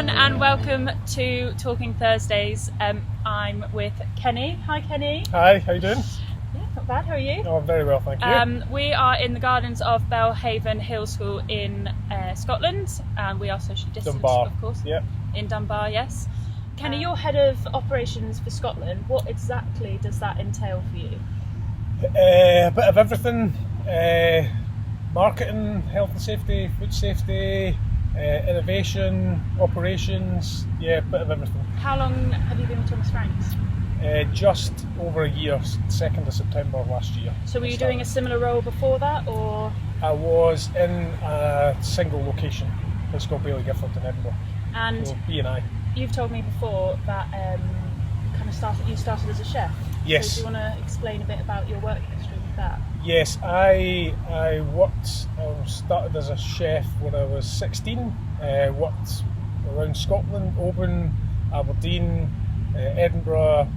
everyone, and welcome to Talking Thursdays. I'm with Kenny. Hi Kenny. Hi, how you doing? Yeah, not bad, how are you? Oh, I'm very well, thank you. We are in the gardens of Belhaven Hill School in Scotland, and we are socially distanced, Dunbar. of course. Yep. In Dunbar, yes. Kenny, you're head of operations for Scotland. What exactly does that entail for you? A bit of everything. Marketing, health and safety, food safety, innovation, operations, yeah, a bit of everything. How long have you been with Thomas Franks? Just over a year, 2nd of September of last year. So were you doing a similar role before that, or? I was in a single location, it's called Bailey Gifford in Edinburgh. And so B&I. You've told me before that you started as a chef. Yes. So do you want to explain a bit about your work history with that? Yes, I started as a chef when I was 16. Worked around Scotland, Oban, Aberdeen, Edinburgh,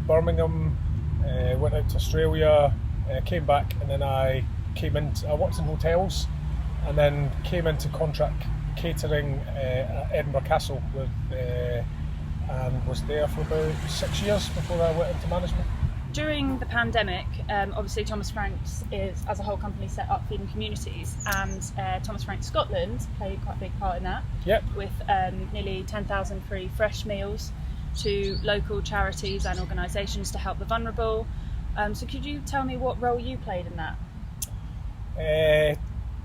Birmingham. Went out to Australia, came back, and then I worked in hotels, and then came into contract catering at Edinburgh Castle and was there for about 6 years before I went into management. During the pandemic, obviously Thomas Franks is, as a whole company, set up feeding communities, and Thomas Franks Scotland played quite a big part in that. Yep. With nearly 10,000 free fresh meals to local charities and organisations to help the vulnerable. So could you tell me what role you played in that?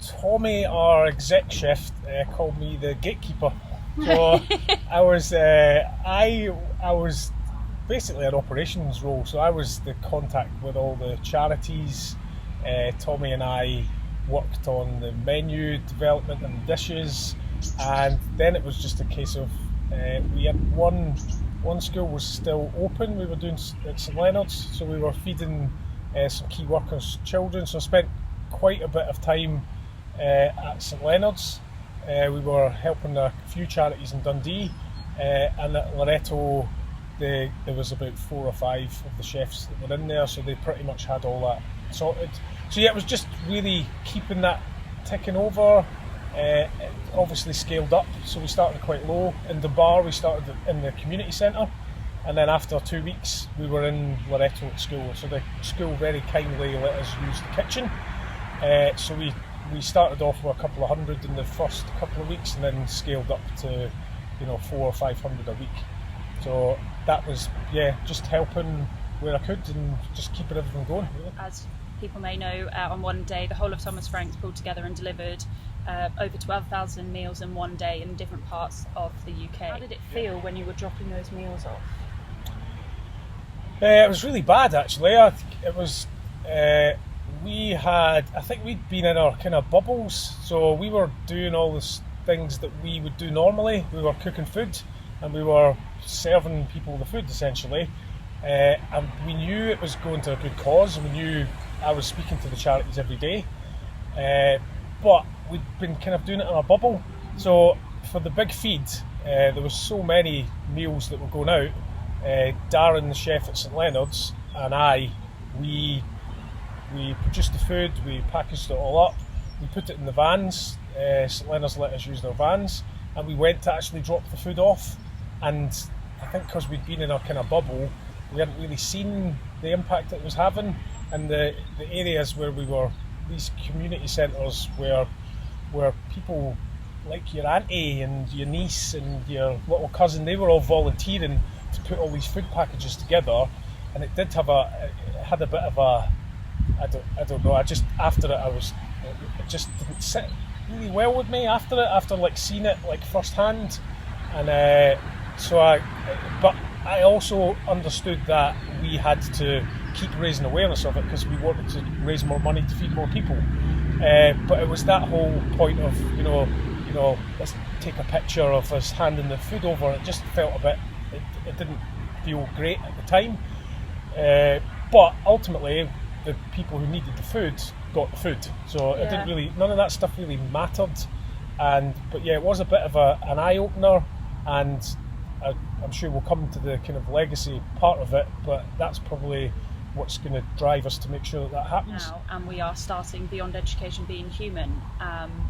Tommy, our exec chef, called me the gatekeeper. So I was basically an operations role. So I was the contact with all the charities. Tommy and I worked on the menu development and dishes, and then it was just a case of we had one school was still open. We were doing at St Leonard's, so we were feeding some key workers' children. So I spent quite a bit of time at St Leonard's. We were helping a few charities in Dundee, and at Loreto there was about 4 or 5 of the chefs that were in there, so they pretty much had all that sorted. So yeah, it was just really keeping that ticking over. It obviously scaled up, so we started quite low. In Dunbar we started in the community centre, and then after 2 weeks we were in Loreto at school. So the school very kindly let us use the kitchen. So we started off with a couple of hundred in the first couple of weeks, and then scaled up to 400 or 500 a week. So that was just helping where I could and just keeping everything going. Really. As people may know, on one day the whole of Thomas Franks pulled together and delivered over 12,000 meals in one day in different parts of the UK. How did it feel when you were dropping those meals off? It was really bad, actually. It was. I think we'd been in our kind of bubbles, so we were doing all the things that we would do normally. We were cooking food and we were serving people the food essentially, and we knew it was going to a good cause, and we knew I was speaking to the charities every day, but we'd been kind of doing it in our bubble. So for the big feed, there was so many meals that were going out. Darren, the chef at St Leonard's, and we produced the food, we packaged it all up, we put it in the vans. St Leonard's let us use their vans, and we went to actually drop the food off. And I think because we'd been in our kind of bubble, we hadn't really seen the impact it was having. And the areas where we were, these community centres where people like your auntie and your niece and your little cousin, they were all volunteering to put all these food packages together, and it had a bit of a, I don't know, after it just didn't sit really well with me after like seeing it like firsthand. And but I also understood that we had to keep raising awareness of it because we wanted to raise more money to feed more people. But it was that whole point of let's take a picture of us handing the food over. It just felt a bit, it didn't feel great at the time. But ultimately, the people who needed the food got the food, so it didn't really, none of that stuff really mattered. But it was a bit of an eye opener, and I'm sure we'll come to the kind of legacy part of it. But that's probably what's going to drive us to make sure that happens. Now, and we are starting Beyond Education Being Human.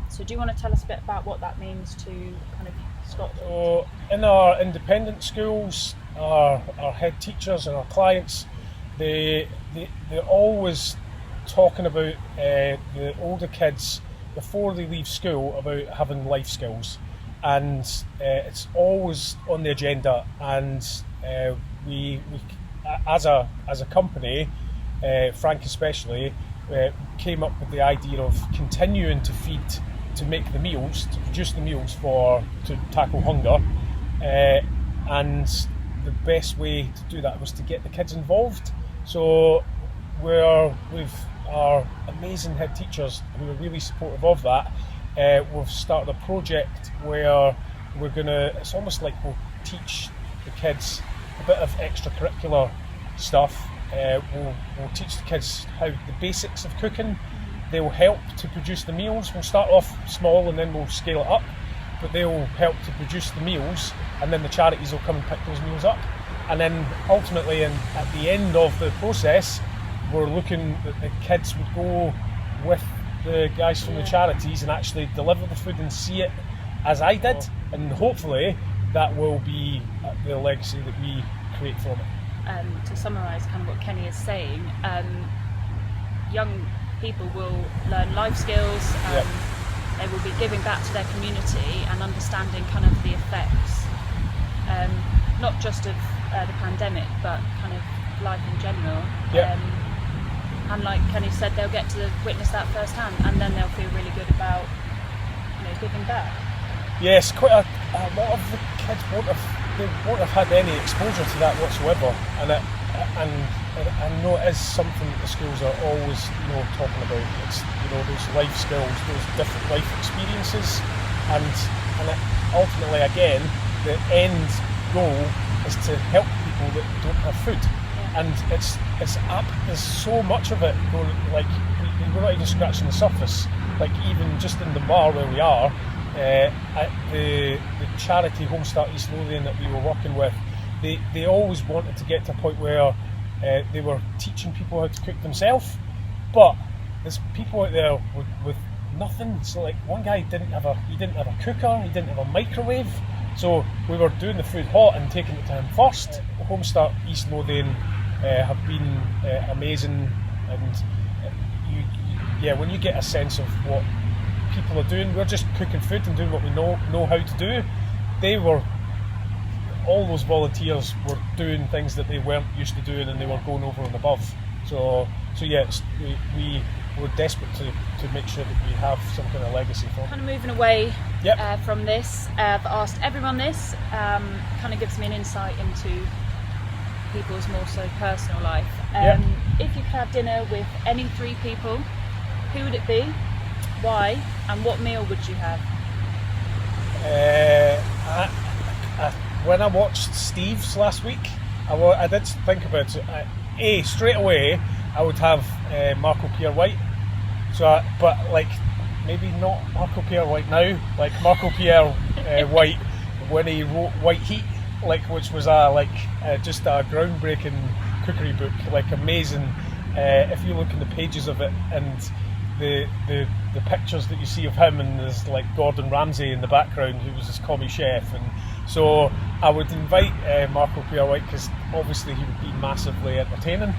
So do you want to tell us a bit about what that means to kind of Scotland? So in our independent schools, our head teachers and our clients, they're always talking about the older kids before they leave school about having life skills, and it's always on the agenda. And we as a company, Frank especially, came up with the idea of continuing to make the meals, to produce the meals to tackle hunger, and the best way to do that was to get the kids involved. So with our amazing head teachers who are really supportive of that, we've started a project where it's almost like we'll teach the kids a bit of extracurricular stuff. We'll teach the kids the basics of cooking. They'll help to produce the meals. We'll start off small and then we'll scale it up, but they'll help to produce the meals, and then the charities will come and pick those meals up. And then ultimately, at the end of the process, we're looking that the kids would go with the guys from the charities and actually deliver the food and see it as I did, and hopefully that will be the legacy that we create from it. To summarise kind of what Kenny is saying, young people will learn life skills, they will be giving back to their community and understanding kind of the effects, not just of the pandemic, but kind of life in general. And like Kenny said, they'll get to witness that firsthand, and then they'll feel really good about giving back. Yes, quite a lot of the kids won't have had any exposure to that whatsoever, and I know it is something that the schools are always talking about. It's those life skills, those different life experiences, and ultimately again the end goal is to help people that don't have food. And there's so much of it going, like we're not even scratching the surface. Like even just in the bar where we are, at the charity Homestart East Lothian that we were working with, they always wanted to get to a point where they were teaching people how to cook themselves, but there's people out there with nothing. So like one guy didn't have a cooker, he didn't have a microwave, so we were doing the food hot and taking it to him first. Homestart East Lothian have been amazing, and when you get a sense of what people are doing, we're just cooking food and doing what we know how to do. All those volunteers were doing things that they weren't used to doing, and they were going over and above. So yes, we were desperate to make sure that we have some kind of legacy for them. Kind of moving away from this, I've asked everyone this, kind of gives me an insight into people's more so personal life. If you could have dinner with any three people, who would it be, why, and what meal would you have? When I watched Steve's last week, I did think about it. Straight away, I would have Marco Pierre White. So, but like maybe not Marco Pierre White now, like Marco Pierre White when he wrote White Heat, which was just a groundbreaking cookery book, amazing. If you look in the pages of it and the pictures that you see of him, and there's like Gordon Ramsay in the background, who was his commie chef, and so I would invite Marco Pierre White because obviously he would be massively entertaining.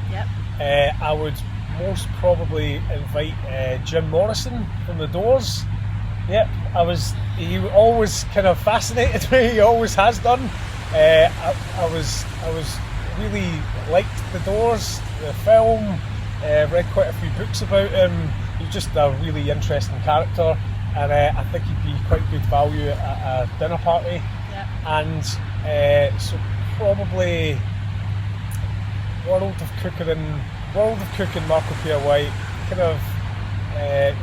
I would most probably invite Jim Morrison from The Doors. He always kind of fascinated me. He always has done. I was really liked The Doors, the film. Read quite a few books about him. He's just a really interesting character, and I think he'd be quite good value at a dinner party. And so probably World of Cooking, Marco Pierre White, kind of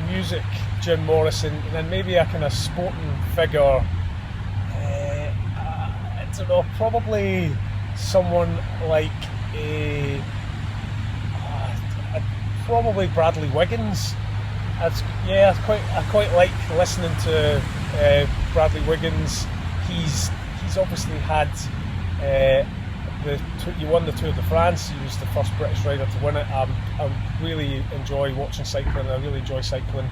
music, Jim Morrison, and then maybe a kind of sporting figure. I don't know, probably someone like probably Bradley Wiggins. I quite like listening to Bradley Wiggins. He's obviously had he won the Tour de France. He was the first British rider to win it. I really enjoy watching cycling. I really enjoy cycling,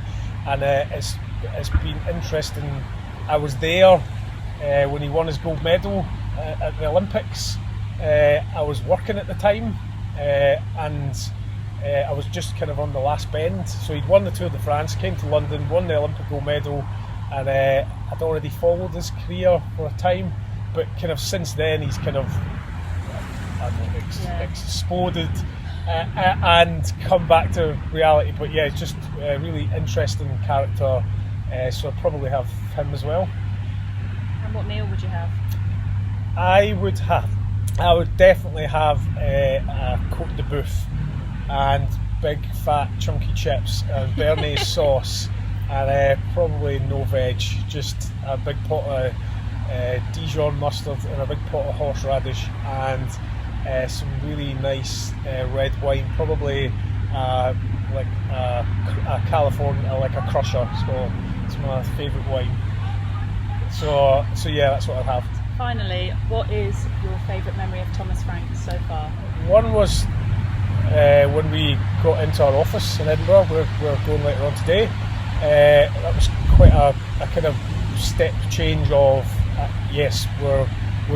and it's been interesting. I was there when he won his gold medal at the Olympics. I was working at the time, and I was just kind of on the last bend. So he'd won the Tour de France, came to London, won the Olympic gold medal, and I'd already followed his career for a time. But kind of since then, he's kind of exploded and come back to reality. But yeah, it's just a really interesting character. So I'd probably have him as well. And what meal would you have? I would definitely have a Côte de Boeuf and big fat chunky chips and béarnaise sauce, and probably no veg, just a big pot of Dijon mustard and a big pot of horseradish, and some really nice red wine, probably like a California, like a Crusher. So it's my favourite wine. So yeah, that's what I'd have. Finally, what is your favourite memory of Thomas Frank so far? One was when we got into our office in Edinburgh, where we're going later on today. That was quite a kind of step change of yes, we're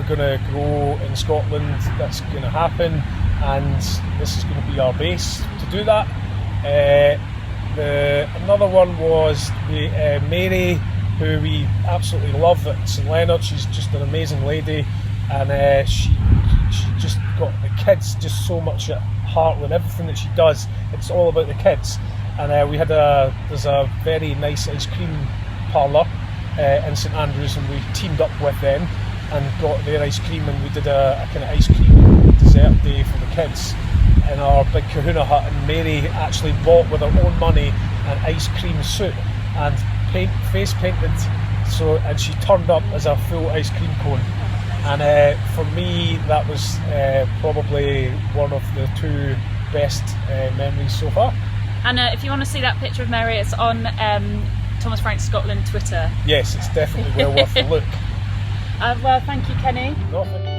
going to grow in Scotland. That's going to happen, and this is going to be our base to do that. Another one was Mary, who we absolutely love at St Leonard. She's just an amazing lady, and she just got the kids just so much at heart with everything that she does. It's all about the kids. And there's a very nice ice cream parlour in St Andrews, and we teamed up with them and got their ice cream, and we did a kind of ice cream dessert day for the kids in our big kahuna hut. And Mary actually bought with her own money an ice cream suit and face painted, and she turned up as a full ice cream cone. And for me, that was probably one of the two best memories so far. And if you want to see that picture of Mary, it's on Thomas Frank Scotland Twitter. Yes, it's definitely well worth a look. Well, thank you, Kenny. No, thank you.